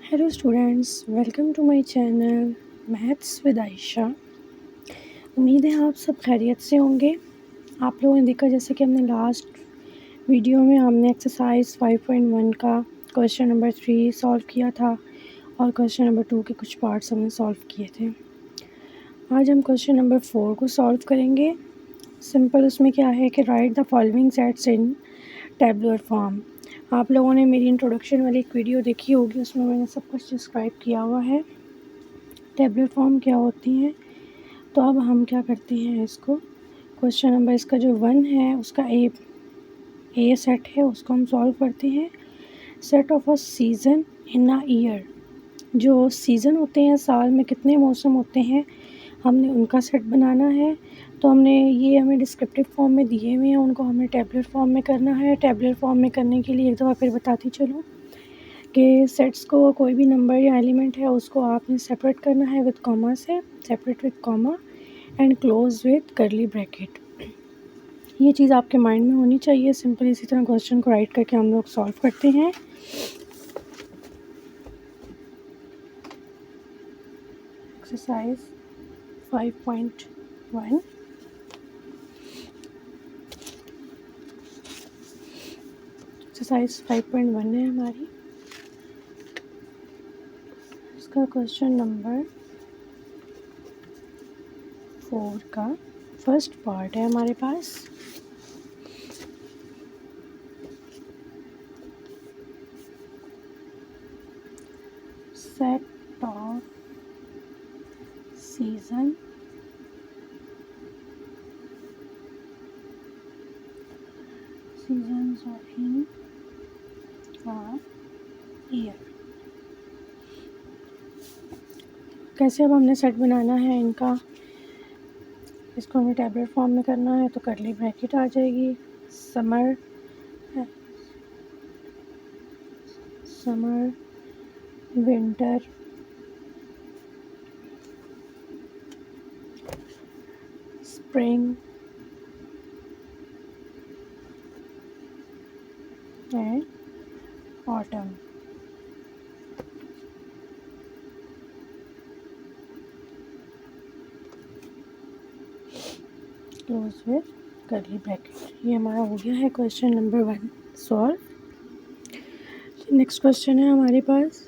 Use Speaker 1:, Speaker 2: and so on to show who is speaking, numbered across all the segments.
Speaker 1: Hello students, welcome to my channel maths with Ayesha. उम्मीद है आप सब खैरियत से होंगे। आप लोगों ने देखा जैसे कि हमने लास्ट वीडियो में हमने एक्सरसाइज 5.1 का क्वेश्चन नंबर 3 सॉल्व किया था और क्वेश्चन नंबर 2 के कुछ पार्ट्स हमने सॉल्व किए थे। आज हम क्वेश्चन नंबर 4 को सॉल्व करेंगे। सिंपल उसमें क्या है कि right the following sets in tabular form. आप लोगों ने मेरी इंट्रोडक्शन वाली एक वीडियो देखी होगी, उसमें मैंने सब कुछ डिस्क्राइब किया हुआ है टेबुलर फॉर्म क्या होती हैं। तो अब हम क्या करते हैं, इसको क्वेश्चन नंबर इसका जो 1 है उसका ए सेट है, उसको हम सॉल्व करते हैं। Set of a season in a year, जो सीज़न होते हैं साल में कितने मौसम होते हैं हमने उनका सेट बनाना है। तो ये हमें डिस्क्रिप्टिव फॉर्म में दिए हुए हैं, उनको हमें टेबुलर फॉर्म में करना है। टेबुलर फॉर्म में करने के लिए एक दफ़ा फिर बताती चलूँ कि सेट्स को कोई भी नंबर या एलिमेंट है उसको आपने सेपरेट करना है विद कॉमा से, separate with comma and close with करली ब्रैकेट। ये चीज़ आपके माइंड में होनी चाहिए। सिंपल इसी तरह क्वेश्चन को राइट करके हम लोग सॉल्व करते हैं। एक्सरसाइज 5.1 एक्सरसाइज 5.1 है हमारी। इसका क्वेश्चन नंबर 4 का फर्स्ट पार्ट है हमारे पास। Set of season seasons of in a year. कैसे अब हमने सेट बनाना है इनका, इसको हमें टेबुलर फॉर्म में करना है। तो करली ब्रैकेट आ जाएगी। Summer winter spring and autumn. Close with करली ब्रैकेट। ये हमारा हो गया है question number 1 solve. Next question है हमारे पास,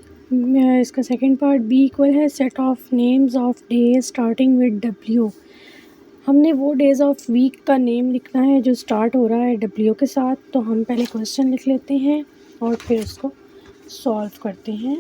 Speaker 1: इसका सेकंड पार्ट बी इक्वल है set of names of days starting with W. हमने वो डेज़ ऑफ वीक का नेम लिखना है जो स्टार्ट हो रहा है डब्ल्यू के साथ। तो हम पहले क्वेश्चन लिख लेते हैं और फिर उसको सॉल्व करते हैं।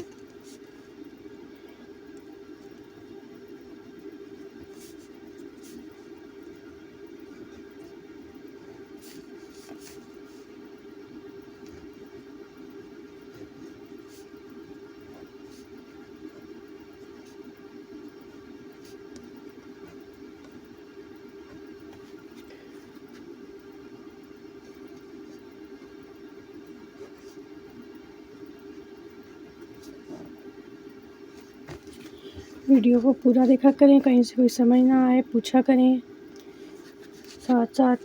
Speaker 1: वीडियो को पूरा देखा करें, कहीं से कोई समझ ना आए पूछा करें, साथ साथ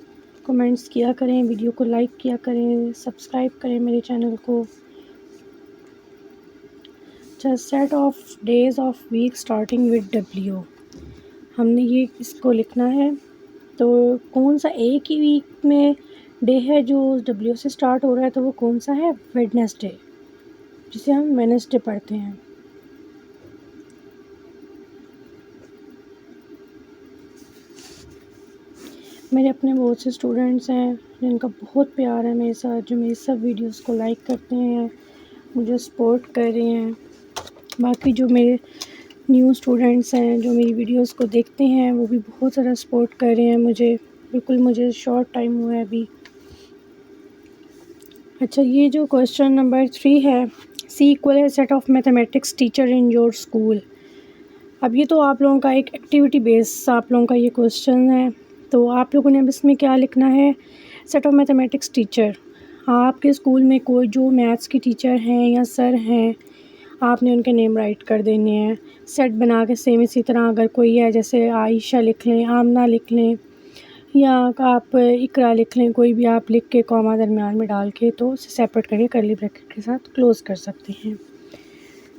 Speaker 1: कमेंट्स किया करें, वीडियो को लाइक किया करें, सब्सक्राइब करें मेरे चैनल को। अच्छा, set of days of week starting with W, हमने ये इसको लिखना है। तो कौन सा एक ही वीक में डे है जो डब्ल्यू से स्टार्ट हो रहा है, तो वो कौन सा है, वेडनेसडे, जिसे हम वेडनेसडे पढ़ते हैं। मेरे अपने बहुत से स्टूडेंट्स हैं जिनका बहुत प्यार है मेरे साथ, जो मेरी सब वीडियोस को लाइक करते हैं, मुझे सपोर्ट कर रहे हैं। बाकी जो मेरे न्यू स्टूडेंट्स हैं जो मेरी वीडियोस को देखते हैं वो भी बहुत ज़्यादा सपोर्ट कर रहे हैं मुझे शॉर्ट टाइम हुआ है अभी। अच्छा, ये जो क्वेश्चन नंबर 3 है, सी इक्वल है set of mathematics teacher in your school. अब ये तो आप लोगों का एक एक्टिविटी बेस आप लोगों का ये क्वेश्चन है। तो आप लोगों ने अब इसमें क्या लिखना है, सेट ऑफ मैथमेटिक्स टीचर। आपके स्कूल में कोई जो मैथ्स की टीचर हैं या सर हैं, आपने उनके नेम राइट कर देने हैं। सेट बना के सेम इसी तरह अगर कोई है, जैसे आयशा लिख लें, आमना लिख लें, या आप इकरा लिख लें, कोई भी आप लिख के कॉमा दरमियान में डाल के तो उसे सेपरेट करके करली ब्रैकेट के साथ क्लोज़ कर सकते हैं।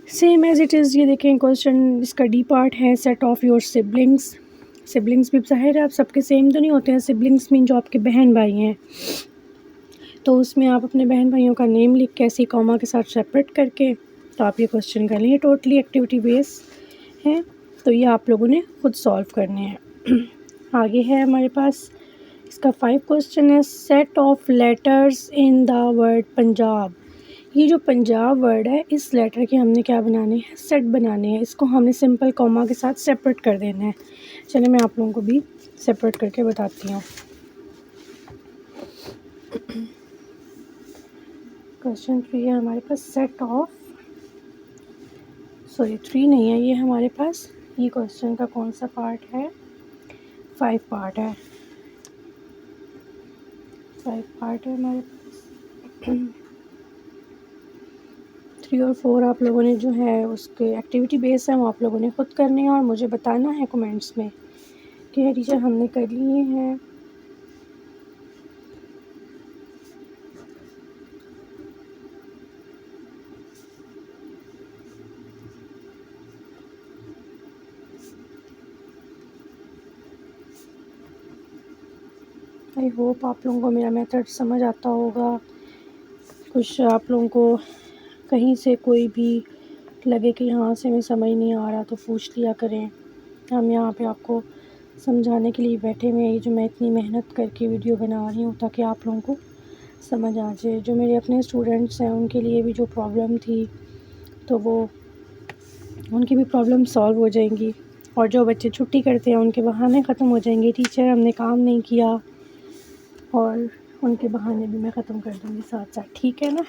Speaker 1: Same as it is. ये देखें क्वेश्चन, इसका डी पार्ट है set of your siblings. Siblings भी ज़ाहिर है आप सबके सेम तो नहीं होते हैं। सिबलिंग्स मीन जो आपके बहन भाई हैं, तो उसमें आप अपने बहन भाइयों का नेम लिख के ऐसे कॉमा के साथ सेपरेट करके तो आप ये क्वेश्चन कर लें। टोटली एक्टिविटी बेस है, तो ये आप लोगों ने खुद सॉल्व करने हैं। आगे है हमारे पास, इसका 5 क्वेश्चन है set of letters in the word Punjab. ये जो पंजाब वर्ड है, इस लेटर के हमने क्या बनाने हैं, सेट बनाने हैं। इसको हमने सिंपल कॉमा के साथ सेपरेट कर देना है। चलिए मैं आप लोगों को भी सेपरेट करके बताती हूँ। क्वेश्चन 3 है हमारे पास सेट ऑफ, सॉरी 3 नहीं है ये हमारे पास, ये क्वेश्चन का कौन सा पार्ट है, 5 पार्ट है, 5 पार्ट है हमारे पास। 3 और 4 आप लोगों ने जो है उसके एक्टिविटी बेस है वो आप लोगों ने खुद करने हैं और मुझे बताना है कमेंट्स में कि टीचर हमने कर लिए हैं। आई होप आप लोगों को मेरा मेथड समझ आता होगा। कुछ आप लोगों को कहीं से कोई भी लगे कि यहाँ से हमें समझ नहीं आ रहा तो पूछ लिया करें। हम यहाँ पे आपको समझाने के लिए बैठे हुए हैं। ये जो मैं इतनी मेहनत करके वीडियो बना रही हूँ ताकि आप लोगों को समझ आ जाए। जो मेरे अपने स्टूडेंट्स हैं उनके लिए भी जो प्रॉब्लम थी तो वो उनकी भी प्रॉब्लम सॉल्व हो जाएंगी, और जो बच्चे छुट्टी करते हैं उनके बहाने ख़त्म हो जाएंगे, टीचर हमने काम नहीं किया, और उनके बहाने भी मैं ख़त्म कर दूँगी साथ साथ, ठीक है ना।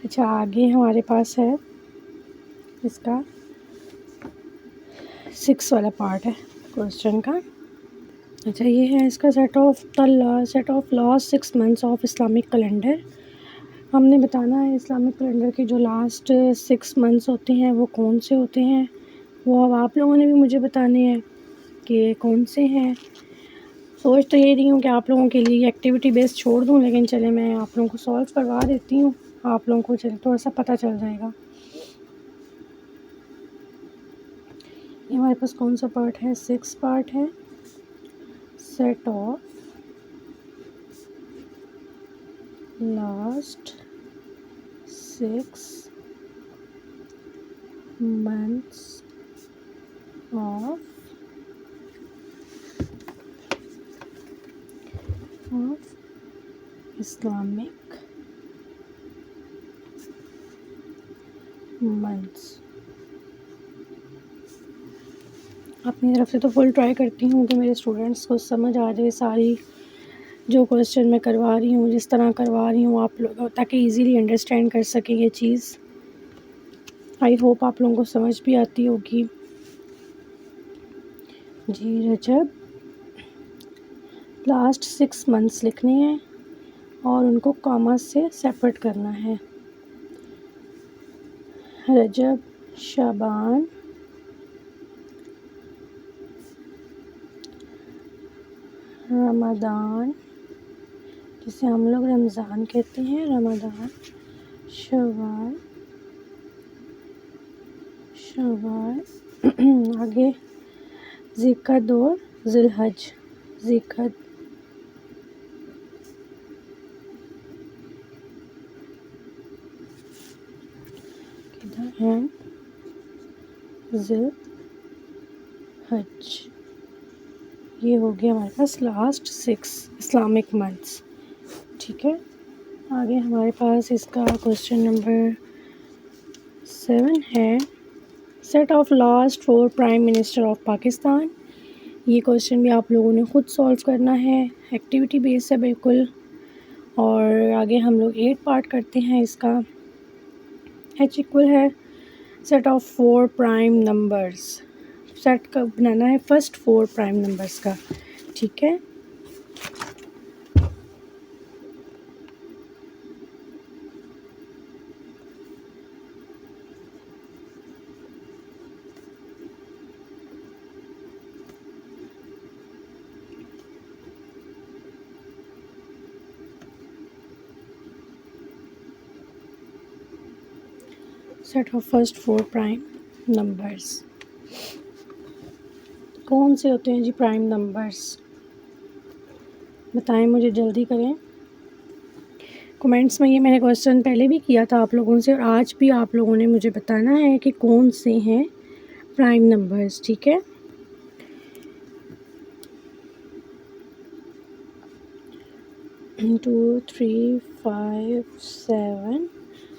Speaker 1: अच्छा आगे हमारे पास है इसका 6 वाला पार्ट है क्वेश्चन का। अच्छा ये है इसका set of last 6 months of Islamic calendar. हमने बताना है इस्लामिक कैलेंडर के जो लास्ट 6 मंथ्स होते हैं वो कौन से होते हैं, वो अब आप लोगों ने भी मुझे बताने हैं कि कौन से हैं। सोच तो ये रही हूँ कि आप लोगों के लिए एक्टिविटी बेस छोड़ दूँ, लेकिन चले मैं आप लोगों को सॉल्व करवा देती हूँ, आप लोगों को चले थोड़ा सा पता चल जाएगा। ये हमारे पास कौन सा पार्ट है, 6 पार्ट है। Set of last 6 months of Islamic months। अपनी तरफ से तो फुल ट्राई करती हूँ कि मेरे स्टूडेंट्स को समझ आ जाए सारी जो क्वेश्चन मैं करवा रही हूँ, जिस तरह करवा रही हूँ आप लोग, ताकि इजीली अंडरस्टैंड कर सकें ये चीज़। आई होप आप लोगों को समझ भी आती होगी। जी रजब लास्ट 6 मंथ्स लिखने हैं और उनको कॉमा से सेपरेट करना है। रजब, शाबान, रमज़ान, जिसे हम लोग रमज़ान कहते हैं, रमज़ान, शव्वाल, आगे ज़िक़द और ज़िलहज, ज़िक़द, एंड ज़िलहज। ये हो गया हमारे पास लास्ट 6 इस्लामिक मंथ्स, ठीक है। आगे हमारे पास इसका क्वेश्चन नंबर 7 है set of last 4 prime minister of Pakistan. ये क्वेश्चन भी आप लोगों ने खुद सॉल्व करना है, एक्टिविटी बेस है बिल्कुल। और आगे हम लोग 8 पार्ट करते हैं इसका। H इक्वल है set of 4 prime numbers, set का बनाना है फर्स्ट 4 प्राइम नंबर्स का, ठीक है। Set of first 4 prime numbers. कौन से होते हैं जी प्राइम नंबर्स? बताएं मुझे, जल्दी करें कमेंट्स में। ये मैंने क्वेश्चन पहले भी किया था आप लोगों से, और आज भी आप लोगों ने मुझे बताना है कि कौन से हैं प्राइम नंबर्स, ठीक है। टू, 3, 5, 7,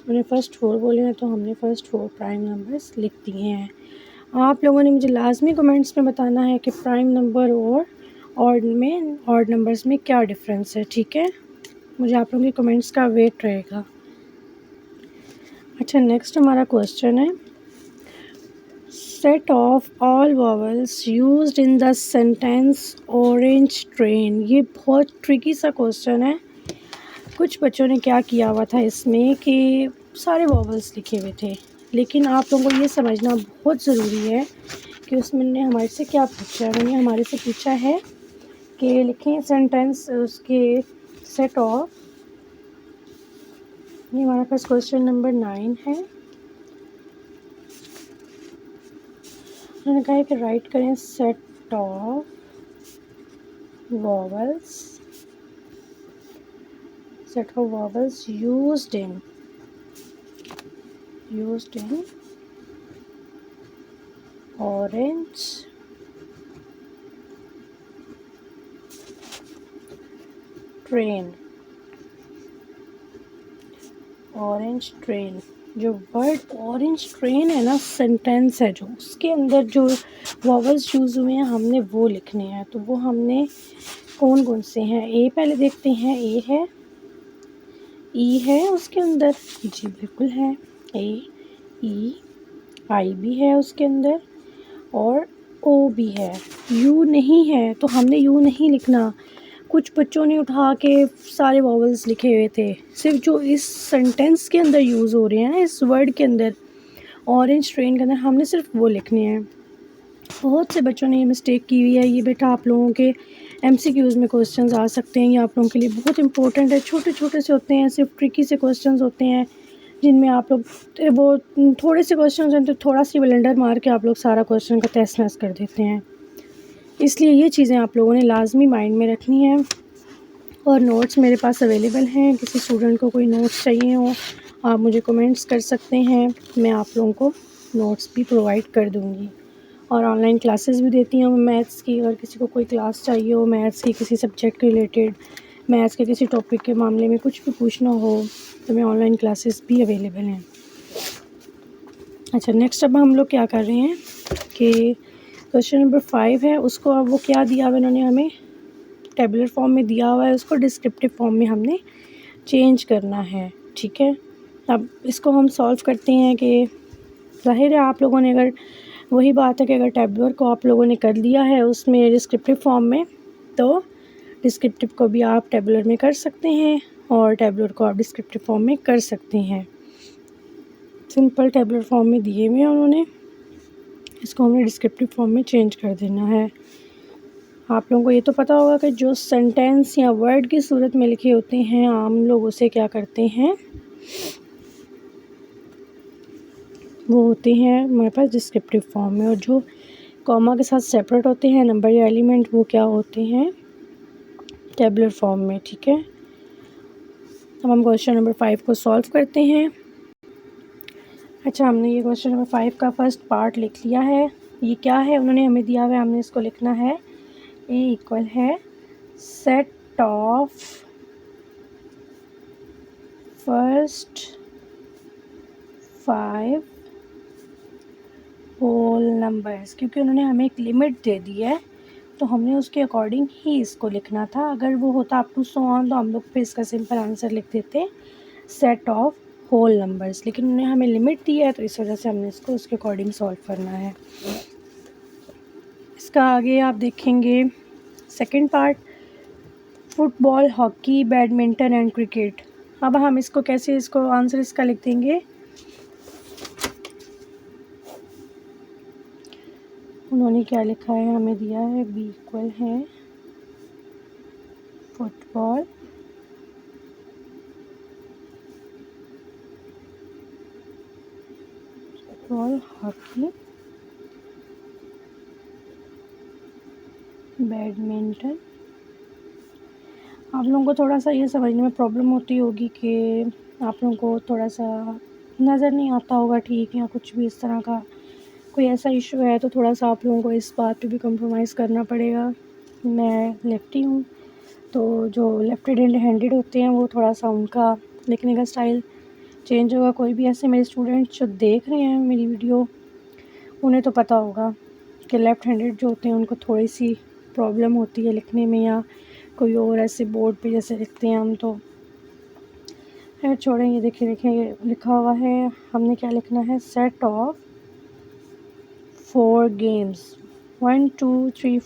Speaker 1: मैंने फर्स्ट 4 बोले हैं तो हमने फर्स्ट 4 प्राइम नंबर्स लिख दिए हैं। आप लोगों ने मुझे लाजमी कमेंट्स में बताना है कि प्राइम नंबर और ऑड नंबर्स में क्या डिफरेंस है, ठीक है। मुझे आप लोगों के कमेंट्स का वेट रहेगा। अच्छा, नेक्स्ट हमारा क्वेश्चन है, set of all vowels used in the sentence orange train. ये बहुत ट्रिकी सा क्वेश्चन है। कुछ बच्चों ने क्या किया हुआ था इसमें कि सारे वॉवल्स लिखे हुए थे, लेकिन आप लोगों को ये समझना बहुत ज़रूरी है कि उसमें ने हमारे से क्या पूछा है। उन्होंने हमारे से पूछा है कि लिखें सेंटेंस उसके सेट ऑफ, ये हमारे पास क्वेश्चन नंबर 9 है। उन्होंने कहा है कि राइट करें set of vowels used in orange train। जो वर्ड ऑरेंज ट्रेन है ना, सेंटेंस है जो उसके अंदर जो वॉवल्स यूज़ हुए हैं हमने वो लिखने हैं। तो वो हमने कौन कौन से हैं? ए पहले देखते हैं, ए है, ई है उसके अंदर, जी बिल्कुल है, ए ई, आई भी है उसके अंदर, और ओ भी है। यू नहीं है तो हमने यू नहीं लिखना। कुछ बच्चों ने उठा के सारे वॉवल्स लिखे हुए थे, सिर्फ जो इस सेंटेंस के अंदर यूज़ हो रहे हैं ना, इस वर्ड के अंदर, ऑरेंज ट्रेन के अंदर, हमने सिर्फ वो लिखने हैं। बहुत से बच्चों ने ये मिस्टेक की हुई है। ये बेटा आप लोगों के MCQs में क्वेश्चंस आ सकते हैं, ये आप लोगों के लिए बहुत इंपॉर्टेंट है। छोटे छोटे से होते हैं, सिर्फ ट्रिकी से क्वेश्चंस होते हैं जिनमें आप लोग वो थोड़े से क्वेश्चंस हैं तो थोड़ा सी ब्लंडर मार के आप लोग सारा क्वेश्चन का तहस नहस कर देते हैं। इसलिए ये चीज़ें आप लोगों ने लाजमी माइंड में रखनी है। और नोट्स मेरे पास अवेलेबल हैं, किसी स्टूडेंट को कोई नोट्स चाहिए हो आप मुझे कमेंट्स कर सकते हैं, मैं आप लोगों को नोट्स भी प्रोवाइड कर दूँगी। और ऑनलाइन क्लासेस भी देती हूँ मैथ्स की। अगर किसी को कोई क्लास चाहिए हो मैथ्स की, किसी सब्जेक्ट के रिलेटेड, मैथ्स के किसी टॉपिक के मामले में कुछ भी पूछना हो तो मैं ऑनलाइन क्लासेस भी अवेलेबल हैं। अच्छा, नेक्स्ट अब हम लोग क्या कर रहे हैं कि क्वेश्चन नंबर 5 है, उसको अब वो क्या दिया हुआ इन्होंने हमें, टेबुलर फॉर्म में दिया हुआ है, उसको डिस्क्रिप्टिव फॉर्म में हमने चेंज करना है, ठीक है। अब इसको हम सॉल्व करते हैं कि ज़ाहिर है आप लोगों ने, अगर वही बात है कि अगर टेबुलर को आप लोगों ने कर लिया है उसमें डिस्क्रिप्टिव फॉर्म में, तो डिस्क्रिप्टिव को भी आप टेबुलर में कर सकते हैं और टेबुलर को आप डिस्क्रिप्टिव फॉर्म में कर सकते हैं। सिंपल टेबुलर फॉर्म में दिए हुए हैं उन्होंने, इसको हमने डिस्क्रिप्टिव फॉर्म में चेंज कर देना है। आप लोगों को ये तो पता होगा कि जो सेंटेंस या वर्ड की सूरत में लिखे होते हैं आम लोग उसे क्या करते हैं, वो होते हैं हमारे पास डिस्क्रिप्टिव फॉर्म में, और जो कॉमा के साथ सेपरेट होते हैं नंबर या एलिमेंट, वो क्या होते हैं, टेबुलर फॉर्म में, ठीक है। अब हम क्वेश्चन नंबर 5 को सॉल्व करते हैं। अच्छा, हमने ये क्वेश्चन नंबर 5 का फर्स्ट पार्ट लिख लिया है। ये क्या है उन्होंने हमें दिया हुआ है, हमने इसको लिखना है ए इक्वल है set of first 5 whole numbers. क्योंकि उन्होंने हमें एक लिमिट दे दी है तो हमने उसके अकॉर्डिंग ही इसको लिखना था। अगर वो होता अप टू सो ऑन तो हम लोग पे इसका सिंपल आंसर लिख देते सेट ऑफ होल नंबर्स, लेकिन उन्होंने हमें लिमिट दी है तो इस वजह से हमने इसको उसके अकॉर्डिंग सॉल्व करना है। इसका आगे आप देखेंगे second part, football, hockey, badminton and cricket. अब हम इसको कैसे, इसको आंसर इसका लिख देंगे, उन्होंने क्या लिखा है, हमें दिया है बी इक्वल है फुटबॉल, फुटबॉल, हॉकी, बैडमिंटन। आप लोगों को थोड़ा सा ये समझने में प्रॉब्लम होती होगी कि आप लोगों को थोड़ा सा नज़र नहीं आता होगा ठीक, या कुछ भी इस तरह का कोई ऐसा इशू है, तो थोड़ा सा आप लोगों को इस बात पे भी कंप्रोमाइज़ करना पड़ेगा। मैं लेफ्टी हूँ, तो जो लेफ्ट हैंडेड होते हैं वो थोड़ा सा उनका लिखने का स्टाइल चेंज होगा। कोई भी ऐसे मेरे स्टूडेंट्स जो देख रहे हैं मेरी वीडियो, उन्हें तो पता होगा कि लेफ़्ट हैंडेड जो होते हैं उनको थोड़ी सी प्रॉब्लम होती है लिखने में, या कोई और ऐसे बोर्ड पे जैसे लिखते हैं हम। तो खैर छोड़ें, ये देखें ये लिखा हुआ है, हमने क्या लिखना है, set of 4 games, 1 2 3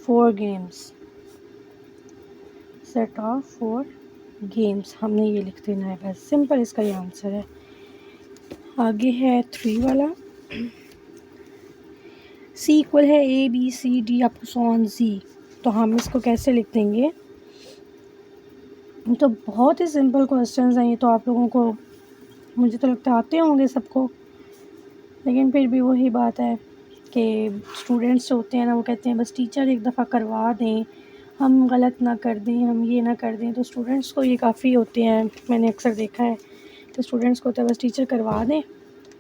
Speaker 1: 4 games, set of 4 games, हमने ये लिख देना है बस। सिंपल इसका ये आंसर है। आगे है 3 वाला, सी इक्वल है ABCD up to on Z, तो हम इसको कैसे लिख देंगे। तो बहुत ही सिंपल क्वेश्चंस हैं ये, तो आप लोगों को मुझे तो लगता है आते होंगे सबको, लेकिन फिर भी वही बात है कि स्टूडेंट्स जो होते हैं ना, वो कहते हैं बस टीचर एक दफ़ा करवा दें, हम गलत ना कर दें, हम ये ना कर दें। तो स्टूडेंट्स को ये काफ़ी होते हैं, मैंने अक्सर देखा है कि स्टूडेंट्स को होता है बस टीचर करवा दें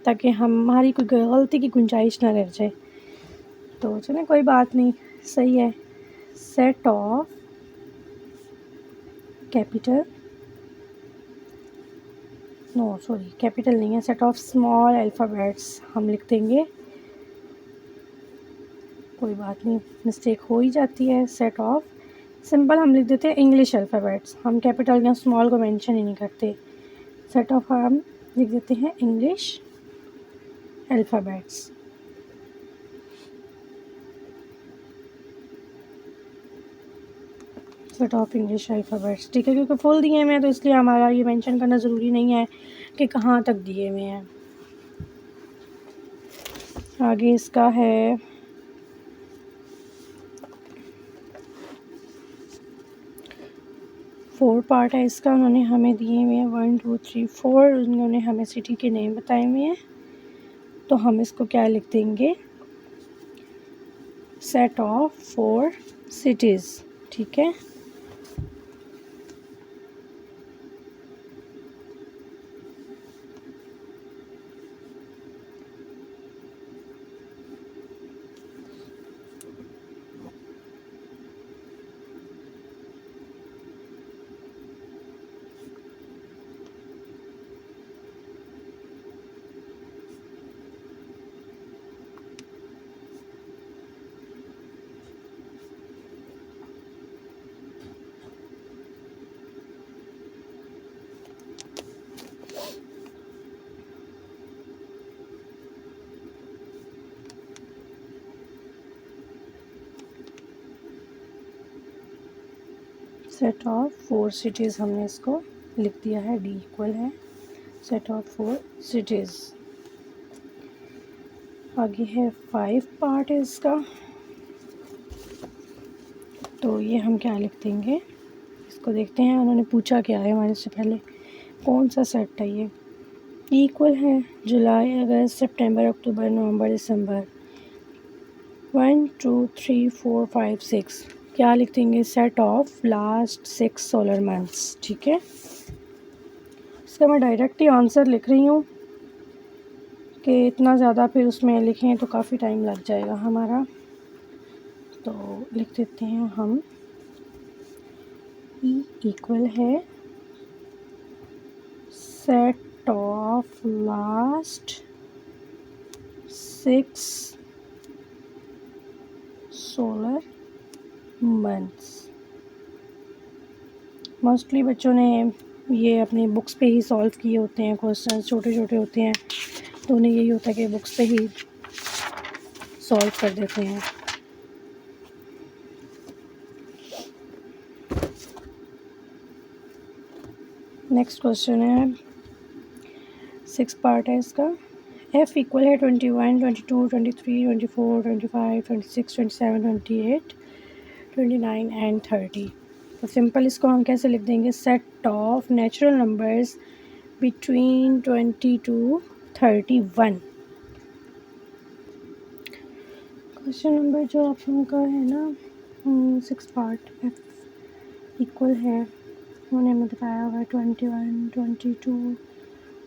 Speaker 1: ताकि हमारी कोई गलती की गुंजाइश ना रह जाए। तो चलें कोई बात नहीं, सही है। सेट ऑफ कैपिटल, कैपिटल नहीं है, सेट ऑफ स्मॉल अल्फ़ाबेट्स हम लिख देंगे, कोई बात नहीं, मिस्टेक हो ही जाती है। सेट ऑफ सिंपल हम लिख देते हैं इंग्लिश अल्फ़ाबेट्स, हम कैपिटल या स्मॉल को मेंशन ही नहीं करते। सेट ऑफ हम लिख देते हैं English alphabets. Set of English alphabets, ठीक है, क्योंकि फुल दिए हुए हैं तो इसलिए हमारा ये मेंशन करना ज़रूरी नहीं है कि कहाँ तक दिए हुए हैं। आगे इसका है 4 पार्ट है इसका, उन्होंने हमें दिए हुए हैं 1 2 3 4, उन्होंने हमें सिटी के नेम बताए हुए हैं, तो हम इसको क्या लिख देंगे, सेट ऑफ 4 सिटीज़, ठीक है। सेट ऑफ 4 सिटीज़ हमने इसको लिख दिया है, डी इक्वल है सेट ऑफ 4 सिटीज़। आगे है 5 पार्ट है इसका, तो ये हम क्या लिख देंगे, इसको देखते हैं उन्होंने पूछा क्या है हमारे से पहले, कौन सा सेट है ये। इक्वल है जुलाई अगस्त सितंबर अक्टूबर नवंबर दिसंबर, 1 2 3 4 5 6, क्या लिख देंगे, set of last 6 solar months, ठीक है। इसका मैं डायरेक्ट ही आंसर लिख रही हूँ कि इतना ज़्यादा फिर उसमें लिखें तो काफ़ी टाइम लग जाएगा हमारा, तो लिख देते हैं हम, ई इक्वल है set of last 6 solar months. Mostly बच्चों ने ये अपनी बुक्स पे ही सॉल्व किए होते हैं, क्वेश्चन छोटे छोटे होते हैं तो उन्हें यही होता है कि बुक्स पे ही सॉल्व कर देते हैं। नेक्स्ट क्वेश्चन है 6 पार्ट है इसका, एफ इक्वल है 21 22 23 24 25 26 27 28 29 एंड 30। तो सिंपल इसको हम कैसे लिख देंगे, set of natural numbers between 20 to 31, question number जो आप लोगों का है ना 6 पार्ट एफ इक्वल है, उन्होंने हमें बताया हुआ है 21, 22,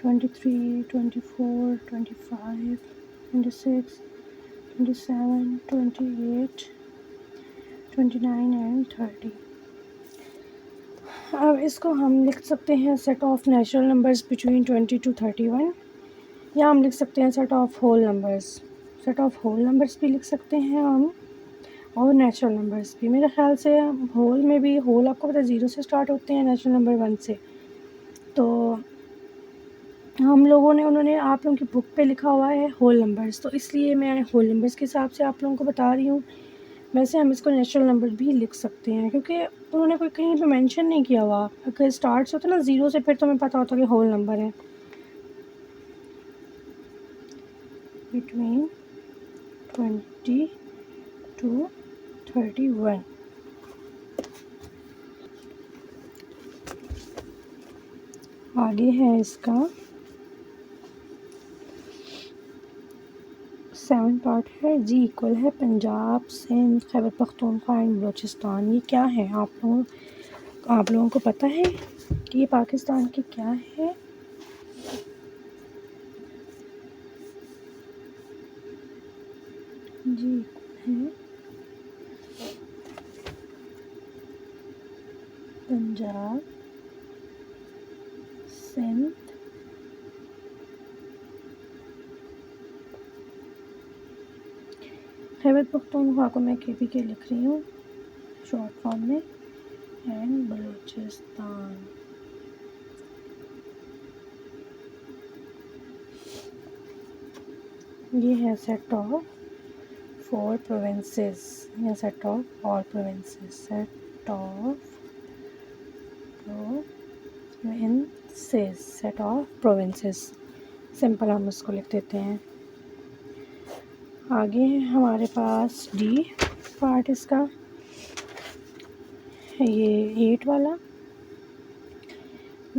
Speaker 1: 23, 24, 25, 26, 27, 28, 29 एंड 30। अब इसको हम लिख सकते हैं set of natural numbers between 20 to 31, या हम लिख सकते हैं set of whole numbers. Set of whole numbers भी लिख सकते हैं हम, और नेचुरल नंबर्स भी। मेरे ख्याल से होल में भी, होल आपको पता है 0 से स्टार्ट होते हैं, नेचुरल नंबर 1 से। तो हम लोगों ने, उन्होंने आप लोगों की बुक पे लिखा हुआ है होल नंबर्स, तो इसलिए मैं होल नंबर्स के हिसाब से आप लोगों को बता रही हूँ। वैसे हम इसको नेचुरल नंबर भी लिख सकते हैं, क्योंकि उन्होंने कोई कहीं पे मेंशन नहीं किया हुआ। अगर स्टार्ट्स होता ना 0 से, फिर तो हमें पता होता कि होल नंबर है। Between 20 to 31। आगे है इसका 7 पार्ट है। जी इक्वल है पंजाब, सिंध, खैबर पख्तूनख्वा एंड बलूचिस्तान। ये क्या है? आप लोगों को पता है कि ये पाकिस्तान की क्या है? जी है पंजाब, सिंध, खैबर पख्तूनख्वा को मैं KPK लिख रही हूँ शॉर्ट फॉर्म में, एंड बलूचिस्तान। ये है सेट ऑफ 4 प्रोविंसेस, या set of all provinces. Set of provinces, set of provinces, simple हम इसको लिख देते हैं। आगे है हमारे पास डी पार्ट इसका, ये 8 वाला।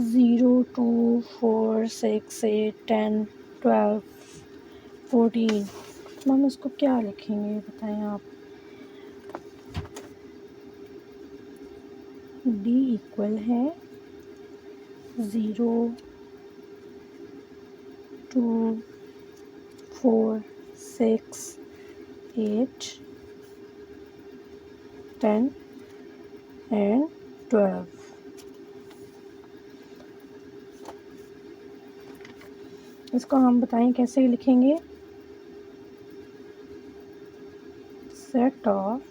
Speaker 1: 0, 2, 4, 6, 8, 10, 12, 14। तो हम इसको क्या लिखेंगे बताएं आप? डी इक्वल है 0, 2, 4, 6, 8, 10 एंड 12। इसको हम बताएं कैसे लिखेंगे? सेट ऑफ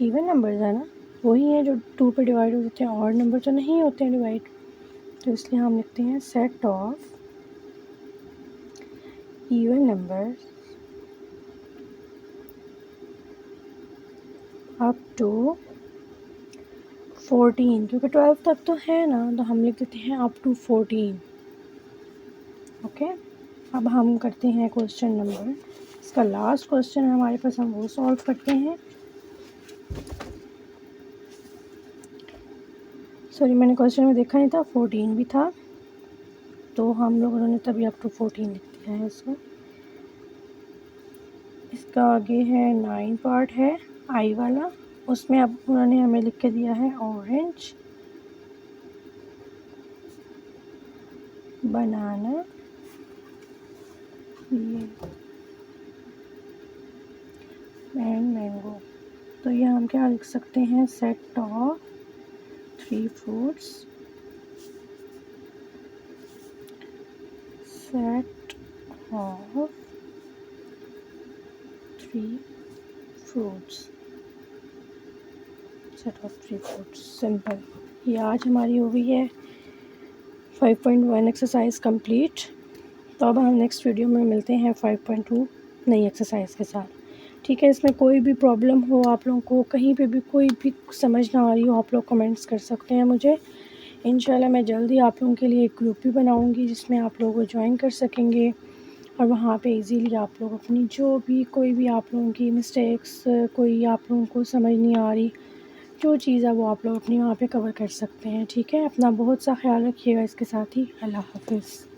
Speaker 1: इवन नंबर्स है ना, वही है जो 2 पे डिवाइड होते हैं, और नंबर तो नहीं होते हैं डिवाइड, तो इसलिए हम लिखते हैं set of even numbers up to 14, क्योंकि 12 तक तो है ना, तो हम लिख देते हैं अप टू 14। ओके, अब हम करते हैं क्वेश्चन नंबर, इसका लास्ट क्वेश्चन है हमारे पास, हम वो सॉल्व करते हैं। सॉरी, मैंने क्वेश्चन में देखा नहीं था, 14 भी था, तो हम लोगों ने तभी अप टू 14 लिख दिया है इसको। इसका आगे है 9 पार्ट है, आई वाला। उसमें अब उन्होंने हमें लिख के दिया है ऑरेंज, बनाना, एंड मैंगो। तो ये हम क्या लिख सकते हैं? Set of 3 fruits, set of 3 fruits, set of 3 fruits, simple. ये आज हमारी हो गई है 5.1 एक्सरसाइज कंप्लीट। तो अब हम नेक्स्ट वीडियो में मिलते हैं 5.2 नई एक्सरसाइज के साथ। ठीक है, इसमें कोई भी प्रॉब्लम हो, आप लोगों को कहीं पे भी कोई भी समझ ना आ रही हो, आप लोग कमेंट्स कर सकते हैं मुझे। इंशाल्लाह मैं जल्दी आप लोगों के लिए एक ग्रुप भी बनाऊंगी जिसमें आप लोगों को ज्वाइन कर सकेंगे, और वहाँ पे इजीली आप लोग अपनी जो भी, कोई भी आप लोगों की मिस्टेक्स, कोई आप लोगों को समझ नहीं आ रही जो चीज़ है, वो आप लोग अपनी वहाँ पे कवर कर सकते हैं। ठीक है, अपना बहुत सा ख्याल रखिएगा। इसके साथ ही अल्लाह हाफ़िज़।